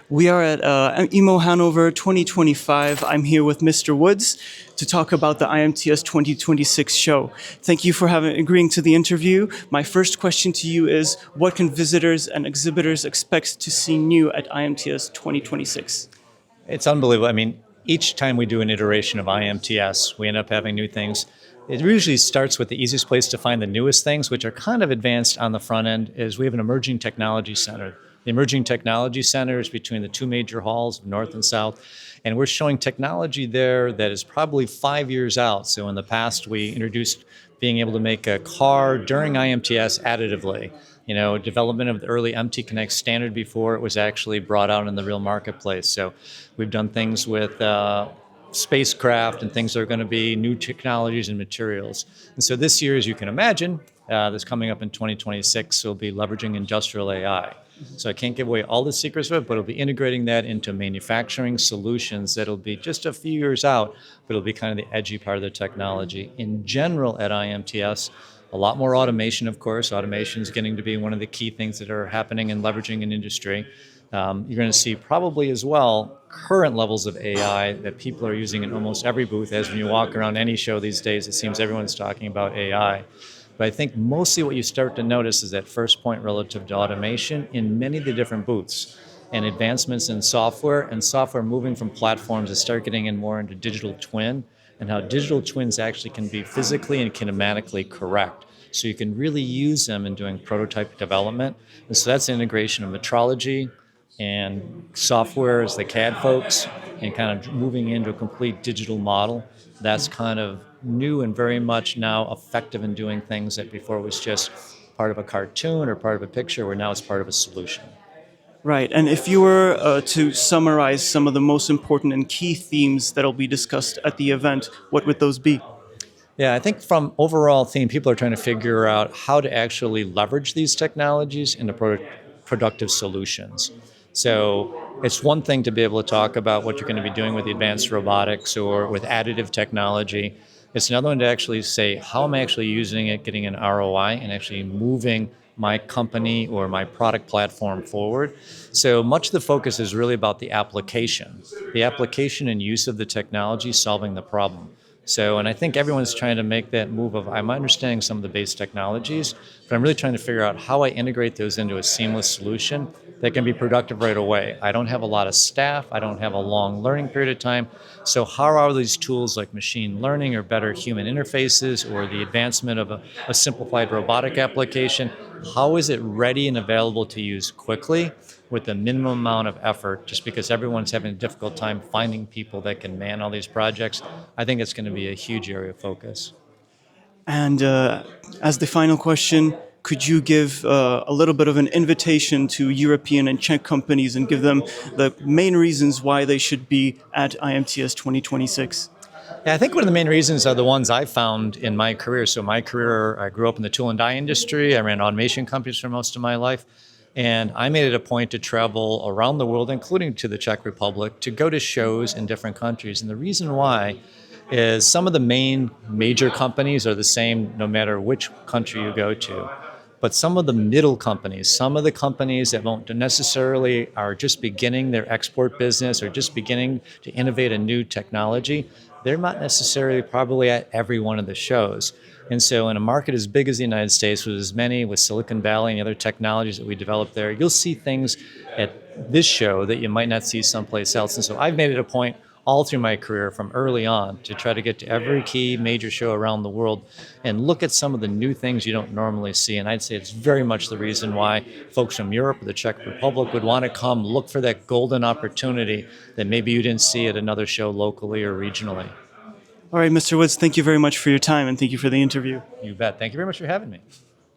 We are at EMO Hannover 2025. I'm here with Mr. Woods to talk about the IMTS 2026 show. Thank you for agreeing to the interview. My first question to you is, what can visitors and exhibitors expect to see new at IMTS 2026? It's unbelievable. I mean, each time we do an iteration of IMTS, we end up having new things. It usually starts with the easiest place to find the newest things, which are kind of advanced on the front end, is we have an emerging technology center. The emerging technology center is between the two major halls, north and south, and we're showing technology there that is probably 5 years out. So in the past, we introduced being able to make a car during IMTS additively. You know, development of the early MT Connect standard before it was actually brought out in the real marketplace. So we've done things with spacecraft and things that are going to be new technologies and materials. And so this year, as you can imagine, that's coming up in 2026, will be leveraging industrial AI. So I can't give away all the secrets of it, but it'll be integrating that into manufacturing solutions that'll be just a few years out, but it'll be kind of the edgy part of the technology. In general at IMTS, a lot more automation, of course. Automation is getting to be one of the key things that are happening and leveraging in industry. You're going to see probably as well current levels of AI that people are using in almost every booth. As when you walk around any show these days, it seems everyone's talking about AI. But I think mostly what you start to notice is that first point relative to automation in many of the different booths and advancements in software and software moving from platforms that start getting in more into digital twin and how digital twins actually can be physically and kinematically correct. So you can really use them in doing prototype development. And so that's the integration of metrology and software as the CAD folks and kind of moving into a complete digital model. That's kind of new and very much now effective in doing things that before was just part of a cartoon or part of a picture, where now it's part of a solution. Right, and if you were to summarize some of the most important and key themes that'll be discussed at the event, what would those be? Yeah, I think from overall theme, people are trying to figure out how to actually leverage these technologies into productive solutions. So it's one thing to be able to talk about what you're going to be doing with the advanced robotics or with additive technology. It's another one to actually say, how am I actually using it, getting an ROI, and actually moving my company or my product platform forward. So much of the focus is really about the application and use of the technology solving the problem. So, and I think everyone's trying to make that move of, I'm understanding some of the base technologies, but I'm really trying to figure out how I integrate those into a seamless solution that can be productive right away. I don't have a lot of staff. I don't have a long learning period of time. So how are these tools like machine learning or better human interfaces or the advancement of a simplified robotic application, how is it ready and available to use quickly with the minimum amount of effort, just because everyone's having a difficult time finding people that can man all these projects? I think it's going to be a huge area of focus. And as the final question, could you give a little bit of an invitation to European and Czech companies and give them the main reasons why they should be at IMTS 2026? Yeah, I think one of the main reasons are the ones I found in my career. So my career, I grew up in the tool and die industry. I ran automation companies for most of my life. And I made it a point to travel around the world, including to the Czech Republic, to go to shows in different countries. And the reason why is some of the major companies are the same no matter which country you go to. But some of the middle companies, some of the companies that won't necessarily are just beginning their export business or just beginning to innovate a new technology, they're not necessarily probably at every one of the shows. And so in a market as big as the United States, with Silicon Valley and the other technologies that we develop there, you'll see things at this show that you might not see someplace else. And so I've made it a point all through my career from early on to try to get to every key major show around the world and look at some of the new things you don't normally see. And I'd say it's very much the reason why folks from Europe or the Czech Republic would want to come look for that golden opportunity that maybe you didn't see at another show locally or regionally. All right, Mr. Woods, thank you very much for your time and thank you for the interview. You bet. Thank you very much for having me.